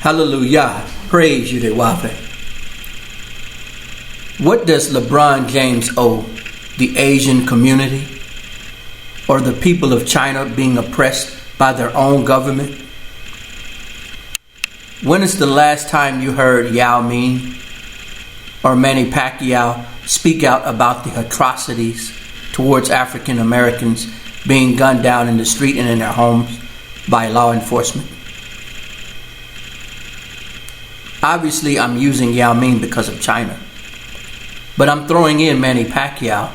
Hallelujah. Praise you, Dewafe. What does LeBron James owe the Asian community or the people of China being oppressed by their own government? When is the last time you heard Yao Ming or Manny Pacquiao speak out about the atrocities towards African Americans being gunned down in the street and in their homes by law enforcement? Obviously, I'm using Yao Ming because of China, but I'm throwing in Manny Pacquiao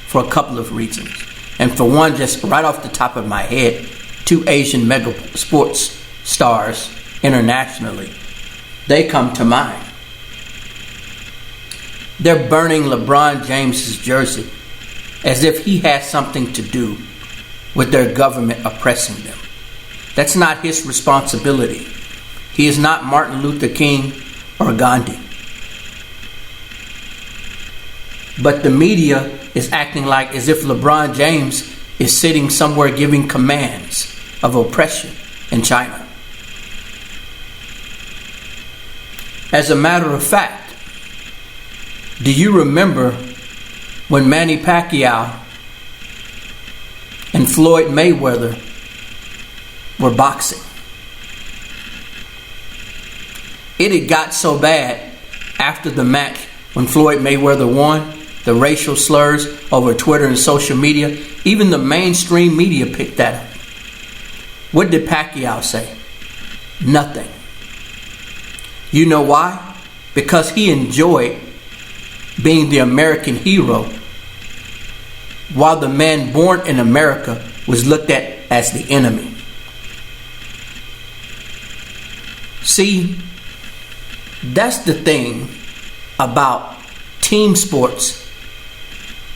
for a couple of reasons. And for one, just right off the top of my head, 2 Asian mega sports stars internationally, they come to mind. They're burning LeBron James's jersey as if he has something to do with their government oppressing them. That's not his responsibility. He is not Martin Luther King or Gandhi. But the media is acting like as if LeBron James is sitting somewhere giving commands of oppression in China. As a matter of fact, do you remember when Manny Pacquiao and Floyd Mayweather were boxing? It had got so bad after the match when Floyd Mayweather won, the racial slurs over Twitter and social media, even the mainstream media picked that up. What did Pacquiao say? Nothing. You know why? Because he enjoyed being the American hero, while the man born in America was looked at as the enemy. See, that's the thing about team sports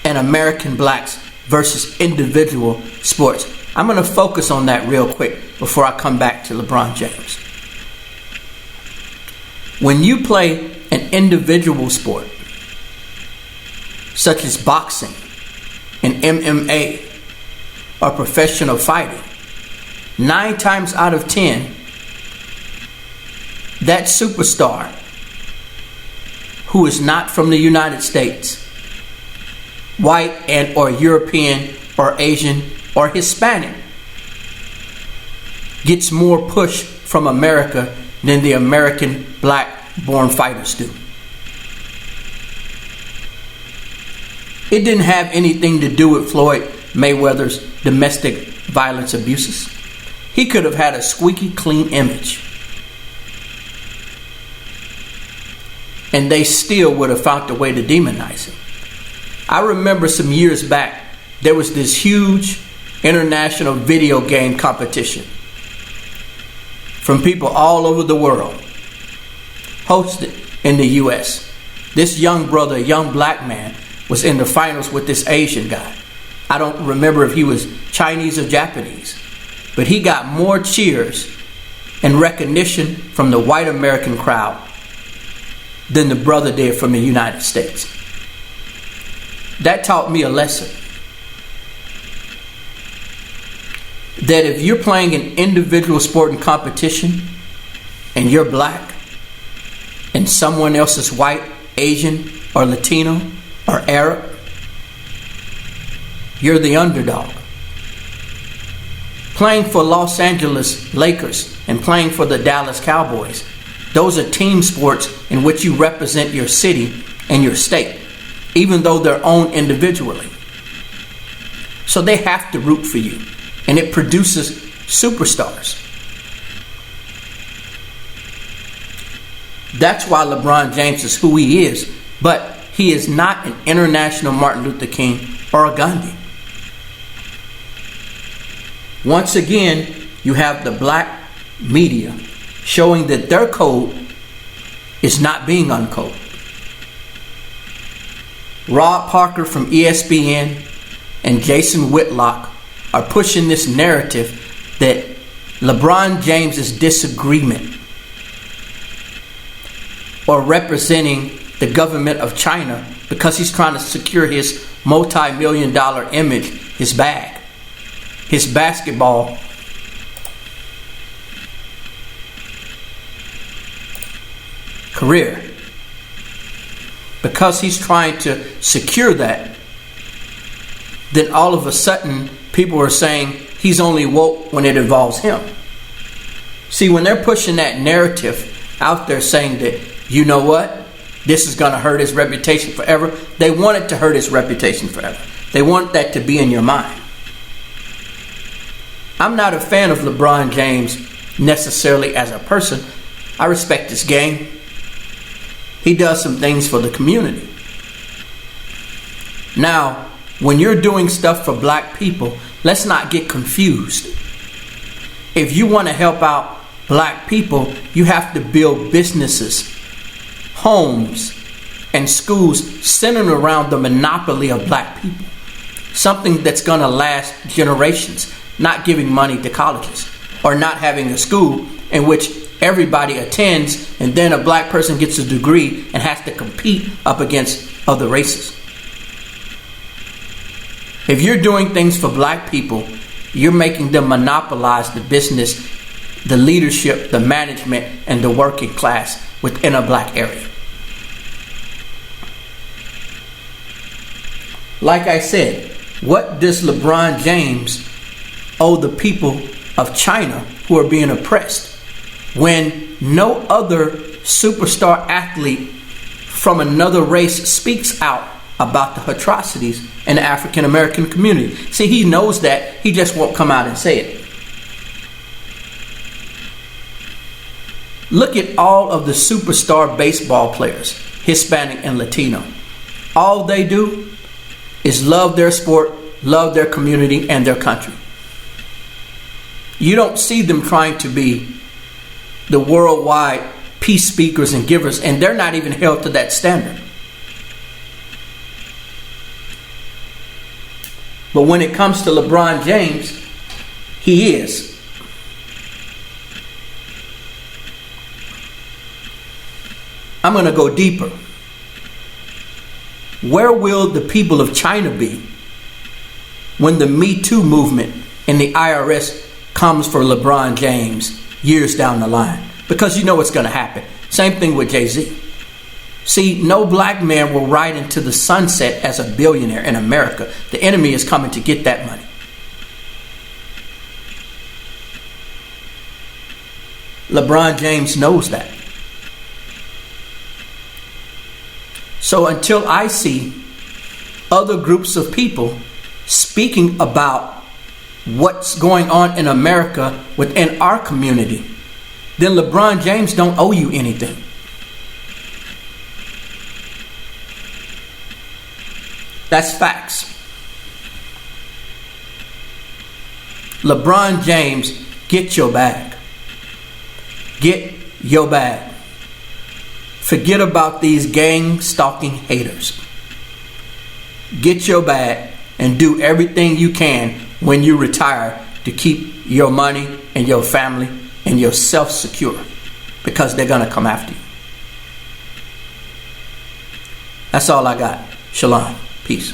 and American blacks versus individual sports. I'm going to focus on that real quick before I come back to LeBron James. When you play an individual sport, such as boxing and MMA or professional fighting, 9 times out of 10, that superstar who is not from the United States, white and or European or Asian or Hispanic, gets more push from America than the American black born fighters do. It didn't have anything to do with Floyd Mayweather's domestic violence abuses. He could have had a squeaky clean image, and they still would have found a way to demonize him. I remember some years back, there was this huge international video game competition from people all over the world, hosted in the US. This young brother, young black man, was in the finals with this Asian guy. I don't remember if he was Chinese or Japanese, but he got more cheers and recognition from the white American crowd than the brother did from the United States. That taught me a lesson. That if you're playing an individual sport in competition and you're black and someone else is white, Asian, or Latino, or Arab, you're the underdog. Playing for Los Angeles Lakers and playing for the Dallas Cowboys, those are team sports in which you represent your city and your state, even though they're owned individually. So they have to root for you, and it produces superstars. That's why LeBron James is who he is, but he is not an international Martin Luther King or a Gandhi. Once again, you have the black media showing that their code is not being uncoded. Rob Parker from ESPN and Jason Whitlock are pushing this narrative that LeBron James's disagreement or representing the government of China because he's trying to secure his multi-million-dollar image, his bag, his basketball, career. Because he's trying to secure that, then all of a sudden people are saying he's only woke when it involves him. See, when they're pushing that narrative out there saying that, you know what, this is going to hurt his reputation forever, they want it to hurt his reputation forever. They want that to be in your mind. I'm not a fan of LeBron James necessarily as a person. I respect his game. He does some things for the community. Now, when you're doing stuff for black people, let's not get confused. If you want to help out black people, you have to build businesses, homes, and schools centered around the monopoly of black people. Something that's going to last generations. Not giving money to colleges or not having a school in which everybody attends and then a black person gets a degree and has to compete up against other races. If you're doing things for black people, you're making them monopolize the business, the leadership, the management, and the working class within a black area. Like I said, what does LeBron James owe the people of China who are being oppressed when no other superstar athlete from another race speaks out about the atrocities in the African American community? See, he knows that. He just won't come out and say it. Look at all of the superstar baseball players, Hispanic and Latino. All they do is love their sport, love their community, and their country. You don't see them trying to be the worldwide peace speakers and givers, and they're not even held to that standard. But when it comes to LeBron James, he is. I'm going to go deeper. Where will the people of China be when the Me Too movement and the IRS comes for LeBron James years down the line? Because you know what's going to happen. Same thing with Jay-Z. See, no black man will ride into the sunset as a billionaire in America. The enemy is coming to get that money. LeBron James knows that. So until I see other groups of people speaking about what's going on in America within our community, then LeBron James don't owe you anything. That's facts. LeBron James, get your bag. Get your bag. Forget about these gang stalking haters. Get your bag and do everything you can when you retire to keep your money and your family and yourself secure, because they're going to come after you. That's all I got. Shalom. Peace.